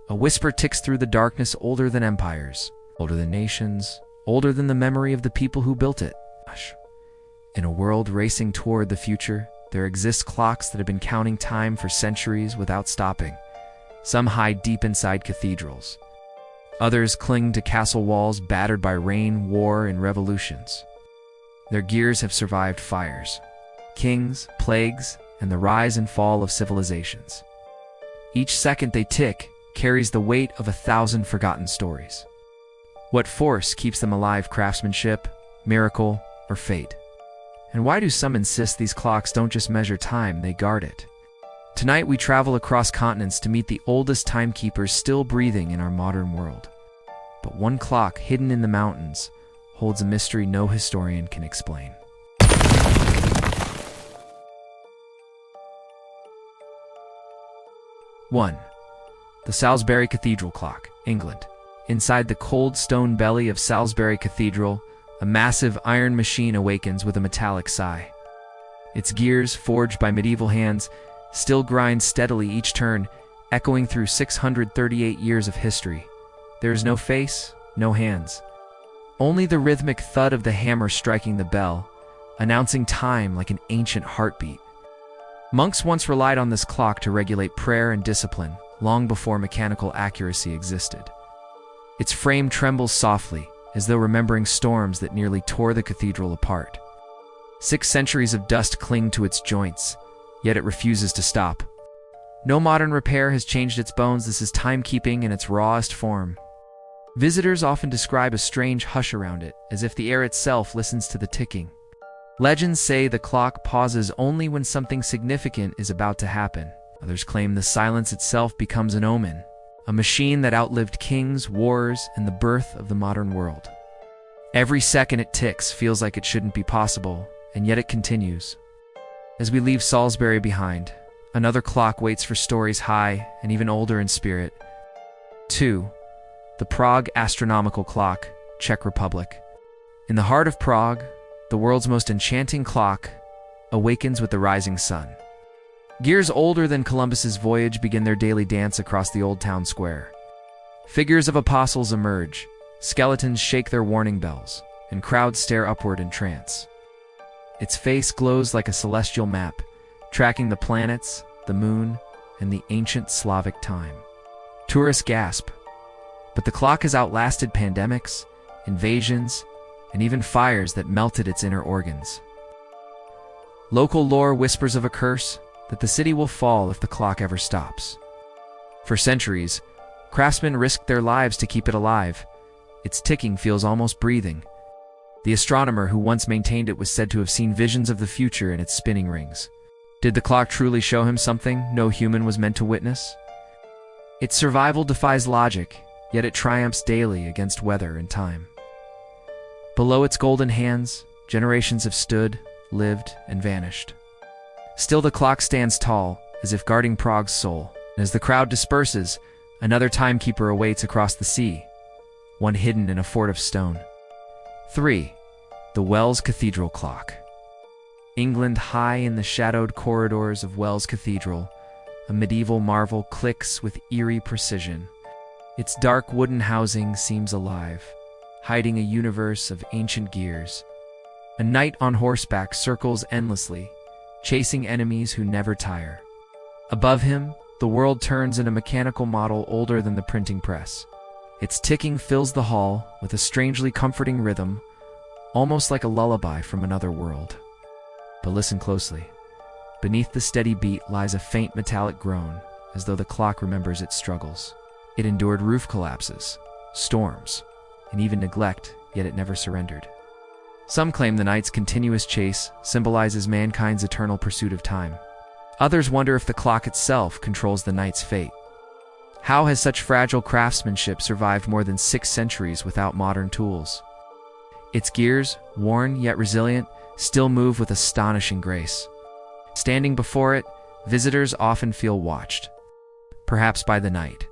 A whisper ticks through the darkness, older than empires, older than nations, older than the memory of the people who built it. In a world racing toward the future, there exist clocks that have been counting time for centuries without stopping. Some hide deep inside cathedrals. Others cling to castle walls battered by rain, war, and revolutions. Their gears have survived fires, kings, plagues, and the rise and fall of civilizations. Each second they tick carries the weight of 1,000 forgotten stories. What force keeps them alive? Craftsmanship, miracle, or fate? And why do some insist these clocks don't just measure time, they guard it? Tonight we travel across continents to meet the oldest timekeepers still breathing in our modern world. But one clock hidden in the mountains holds a mystery no historian can explain. One, the Salisbury Cathedral Clock, England. Inside the cold stone belly of Salisbury Cathedral, a massive iron machine awakens with a metallic sigh. Its gears, forged by medieval hands, still grind steadily each turn, echoing through 638 years of history. There is no face, no hands. Only the rhythmic thud of the hammer striking the bell, announcing time like an ancient heartbeat. Monks once relied on this clock to regulate prayer and discipline, long before mechanical accuracy existed. Its frame trembles softly, as though remembering storms that nearly tore the cathedral apart. 6 centuries of dust cling to its joints, yet it refuses to stop. No modern repair has changed its bones. This is timekeeping in its rawest form. Visitors often describe a strange hush around it, as if the air itself listens to the ticking. Legends say the clock pauses only when something significant is about to happen. Others claim the silence itself becomes an omen, a machine that outlived kings, wars, and the birth of the modern world. Every second it ticks feels like it shouldn't be possible, and yet it continues. As we leave Salisbury behind, another clock waits for stories high and even older in spirit. 2. The Prague astronomical clock, Czech Republic. In the heart of Prague, the world's most enchanting clock awakens with the rising sun. Gears older than Columbus's voyage begin their daily dance across the old town square. Figures of apostles emerge, skeletons shake their warning bells, and crowds stare upward in trance. Its face glows like a celestial map, tracking the planets, the moon, and the ancient Slavic time. Tourists gasp, but the clock has outlasted pandemics, invasions, and even fires that melted its inner organs. Local lore whispers of a curse, that the city will fall if the clock ever stops. For centuries, craftsmen risked their lives to keep it alive. Its ticking feels almost breathing. The astronomer who once maintained it was said to have seen visions of the future in its spinning rings. Did the clock truly show him something no human was meant to witness? Its survival defies logic, yet it triumphs daily against weather and time. Below its golden hands, generations have stood, lived, and vanished. Still the clock stands tall, as if guarding Prague's soul. And as the crowd disperses, another timekeeper awaits across the sea, one hidden in a fort of stone. 3. The Wells Cathedral Clock. England, high in the shadowed corridors of Wells Cathedral, a medieval marvel clicks with eerie precision. Its dark wooden housing seems alive, hiding a universe of ancient gears. A knight on horseback circles endlessly, chasing enemies who never tire. Above him, the world turns in a mechanical model older than the printing press. Its ticking fills the hall with a strangely comforting rhythm, almost like a lullaby from another world. But listen closely. Beneath the steady beat lies a faint metallic groan, as though the clock remembers its struggles. It endured roof collapses, storms, and even neglect, yet it never surrendered. Some claim the night's continuous chase symbolizes mankind's eternal pursuit of time. Others wonder if the clock itself controls the night's fate. How has such fragile craftsmanship survived more than 6 centuries without modern tools? Its gears, worn yet resilient, still move with astonishing grace. Standing before it, visitors often feel watched, perhaps by the night,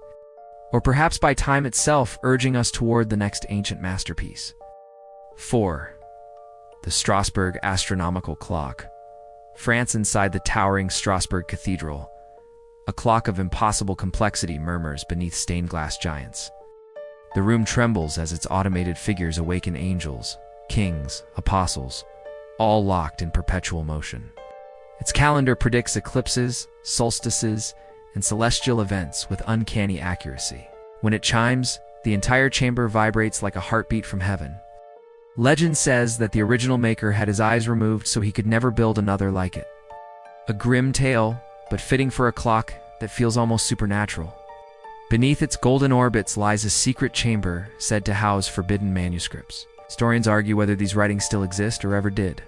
or perhaps by time itself urging us toward the next ancient masterpiece. 4. The Strasbourg astronomical clock. France. Inside the towering Strasbourg Cathedral, A clock of impossible complexity murmurs beneath stained glass giants. The room trembles as its automated figures awaken angels, kings, apostles, all locked in perpetual motion. Its calendar predicts eclipses, solstices, and celestial events with uncanny accuracy. When it chimes, the entire chamber vibrates like a heartbeat from heaven. Legend says that the original maker had his eyes removed so he could never build another like it. A grim tale, but fitting for a clock that feels almost supernatural. Beneath its golden orbits lies a secret chamber said to house forbidden manuscripts. Historians argue whether these writings still exist or ever did.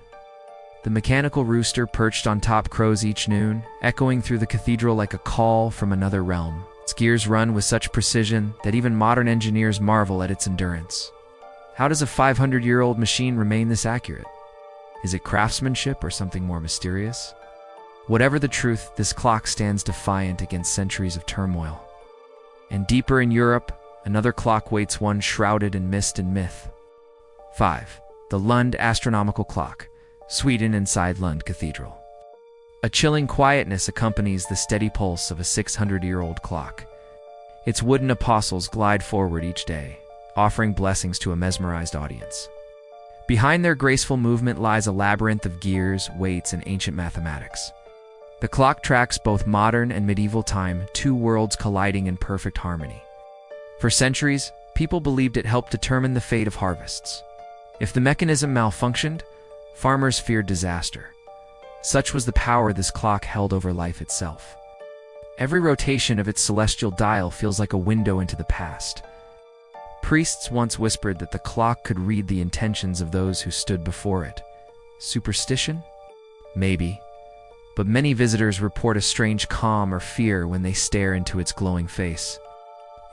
The mechanical rooster perched on top crows each noon, echoing through the cathedral like a call from another realm. Its gears run with such precision that even modern engineers marvel at its endurance. How does a 500-year-old machine remain this accurate? Is it craftsmanship or something more mysterious? Whatever the truth, this clock stands defiant against centuries of turmoil. And deeper in Europe, another clock waits one shrouded in mist and myth. 5. The Lund astronomical clock, Sweden inside Lund Cathedral. A chilling quietness accompanies the steady pulse of a 600-year-old clock. Its wooden apostles glide forward each day, offering blessings to a mesmerized audience. Behind their graceful movement lies a labyrinth of gears, weights, and ancient mathematics. The clock tracks both modern and medieval time, two worlds colliding in perfect harmony. For centuries, people believed it helped determine the fate of harvests. If the mechanism malfunctioned, farmers feared disaster. Such was the power this clock held over life itself. Every rotation of its celestial dial feels like a window into the past. Priests once whispered that the clock could read the intentions of those who stood before it. Superstition? Maybe. But many visitors report a strange calm or fear when they stare into its glowing face.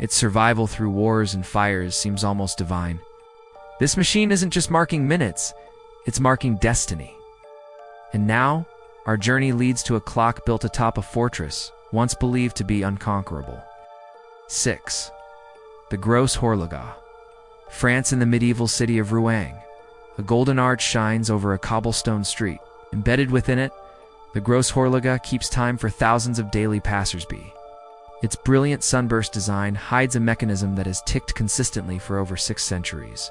Its survival through wars and fires seems almost divine. This machine isn't just marking minutes, it's marking destiny. And now, our journey leads to a clock built atop a fortress, once believed to be unconquerable. 6. The Grosse Horloge, France in the medieval city of Rouen. A golden arch shines over a cobblestone street. Embedded within it, the Grosse Horloge keeps time for thousands of daily passersby. Its brilliant sunburst design hides a mechanism that has ticked consistently for over 6 centuries.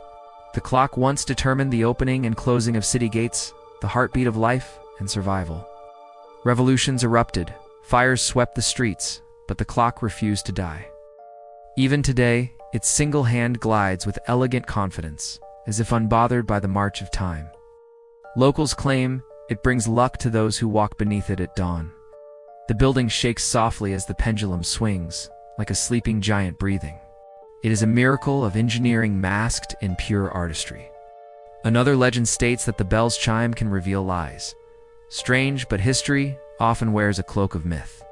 The clock once determined the opening and closing of city gates, the heartbeat of life and survival. Revolutions erupted, fires swept the streets, but the clock refused to die. Even today, its single hand glides with elegant confidence, as if unbothered by the march of time. Locals claim it brings luck to those who walk beneath it at dawn. The building shakes softly as the pendulum swings, like a sleeping giant breathing. It is a miracle of engineering masked in pure artistry. Another legend states that the bell's chime can reveal lies. Strange, but history often wears a cloak of myth.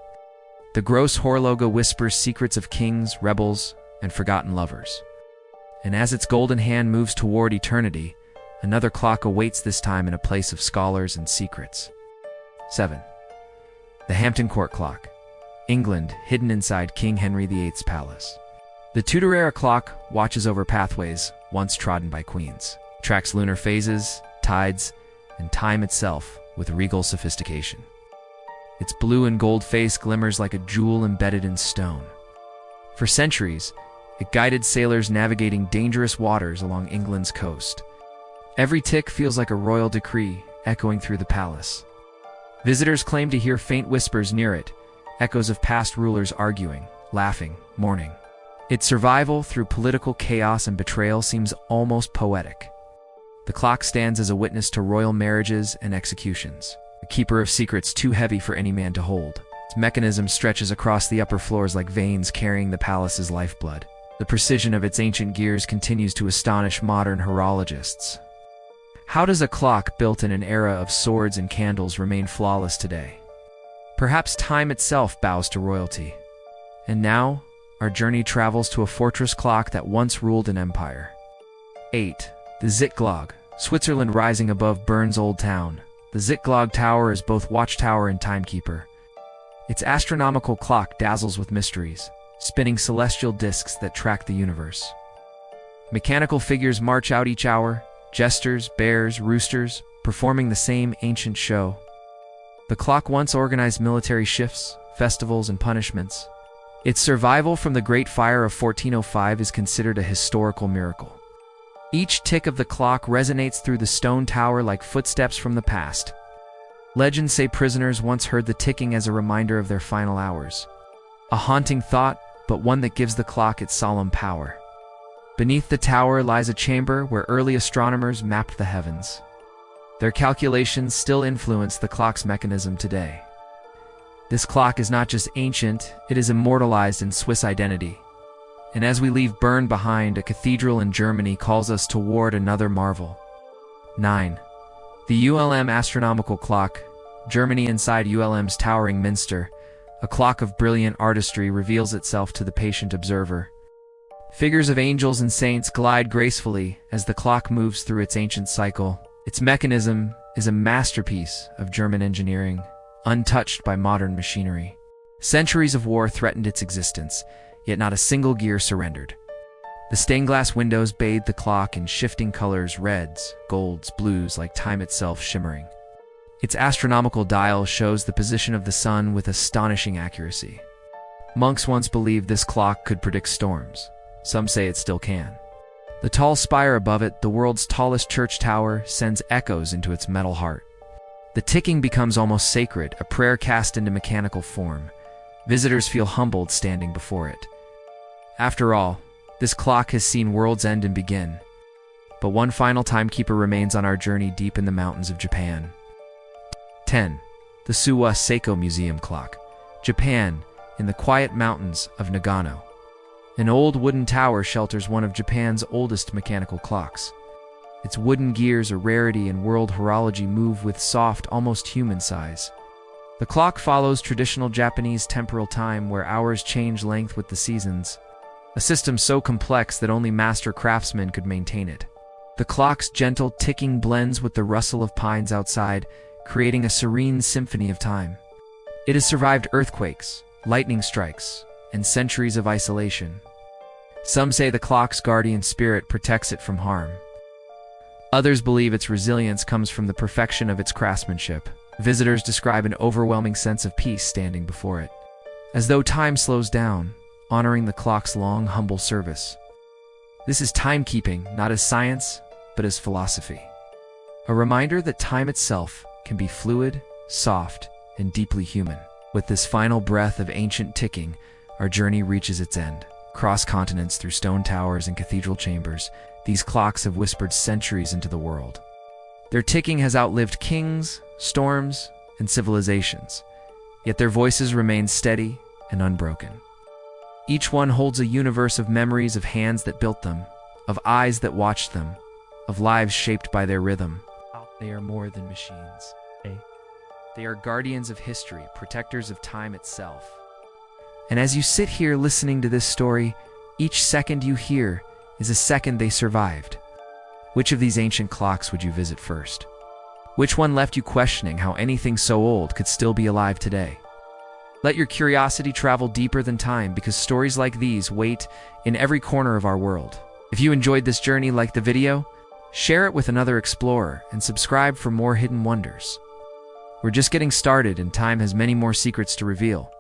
The Grosse Horloge whispers secrets of kings, rebels, and forgotten lovers. And as its golden hand moves toward eternity, another clock awaits, this time in a place of scholars and secrets. 7. The Hampton Court Clock, England, hidden inside King Henry VIII's palace. The Tudor-era clock watches over pathways once trodden by queens, tracks lunar phases, tides, and time itself with regal sophistication. Its blue and gold face glimmers like a jewel embedded in stone. For centuries, it guided sailors navigating dangerous waters along England's coast. Every tick feels like a royal decree echoing through the palace. Visitors claim to hear faint whispers near it, echoes of past rulers arguing, laughing, mourning. Its survival through political chaos and betrayal seems almost poetic. The clock stands as a witness to royal marriages and executions, a keeper of secrets too heavy for any man to hold. Its mechanism stretches across the upper floors like veins carrying the palace's lifeblood. The precision of its ancient gears continues to astonish modern horologists. How does a clock built in an era of swords and candles remain flawless today? Perhaps time itself bows to royalty. And now, our journey travels to a fortress clock that once ruled an empire. 8. The Zickglock, Switzerland rising above Bern's old town. The Zickglock Tower is both watchtower and timekeeper. Its astronomical clock dazzles with mysteries, spinning celestial discs that track the universe. Mechanical figures march out each hour, jesters, bears, roosters, performing the same ancient show. The clock once organized military shifts, festivals, and punishments. Its survival from the Great Fire of 1405 is considered a historical miracle. Each tick of the clock resonates through the stone tower like footsteps from the past. Legends say prisoners once heard the ticking as a reminder of their final hours. A haunting thought, but one that gives the clock its solemn power. Beneath the tower lies a chamber where early astronomers mapped the heavens. Their calculations still influence the clock's mechanism today. This clock is not just ancient, it is immortalized in Swiss identity. And as we leave Bern behind, a cathedral in Germany calls us toward another marvel. 9. The ULM astronomical clock. Germany. Inside ULM's towering minster, a clock of brilliant artistry reveals itself to the patient observer. Figures of angels and saints glide gracefully as the clock moves through its ancient cycle. Its mechanism is a masterpiece of German engineering, untouched by modern machinery. Centuries of war threatened its existence, yet not a single gear surrendered. The stained glass windows bathed the clock in shifting colors, reds, golds, blues, like time itself shimmering. Its astronomical dial shows the position of the sun with astonishing accuracy. Monks once believed this clock could predict storms. Some say it still can. The tall spire above it, the world's tallest church tower, sends echoes into its metal heart. The ticking becomes almost sacred, a prayer cast into mechanical form. Visitors feel humbled standing before it. After all, this clock has seen worlds end and begin. But one final timekeeper remains on our journey deep in the mountains of Japan. 10. The Suwa Seiko Museum Clock. Japan, in the quiet mountains of Nagano. An old wooden tower shelters one of Japan's oldest mechanical clocks. Its wooden gears, a rarity in world horology, move with soft, almost human size. The clock follows traditional Japanese temporal time where hours change length with the seasons, a system so complex that only master craftsmen could maintain it. The clock's gentle ticking blends with the rustle of pines outside, creating a serene symphony of time. It has survived earthquakes, lightning strikes, and centuries of isolation. Some say the clock's guardian spirit protects it from harm. Others believe its resilience comes from the perfection of its craftsmanship. Visitors describe an overwhelming sense of peace standing before it, as though time slows down, honoring the clock's long, humble service. This is timekeeping, not as science, but as philosophy. A reminder that time itself can be fluid, soft, and deeply human. With this final breath of ancient ticking, our journey reaches its end. Cross continents, through stone towers and cathedral chambers, these clocks have whispered centuries into the world. Their ticking has outlived kings, storms, and civilizations, yet their voices remain steady and unbroken. Each one holds a universe of memories, of hands that built them, of eyes that watched them, of lives shaped by their rhythm. They are more than machines. They are guardians of history, protectors of time itself. And as you sit here listening to this story, each second you hear is a second they survived. Which of these ancient clocks would you visit first? Which one left you questioning how anything so old could still be alive today? Let your curiosity travel deeper than time, because stories like these wait in every corner of our world. If you enjoyed this journey, like the video, share it with another explorer, and subscribe for more hidden wonders. We're just getting started, and time has many more secrets to reveal.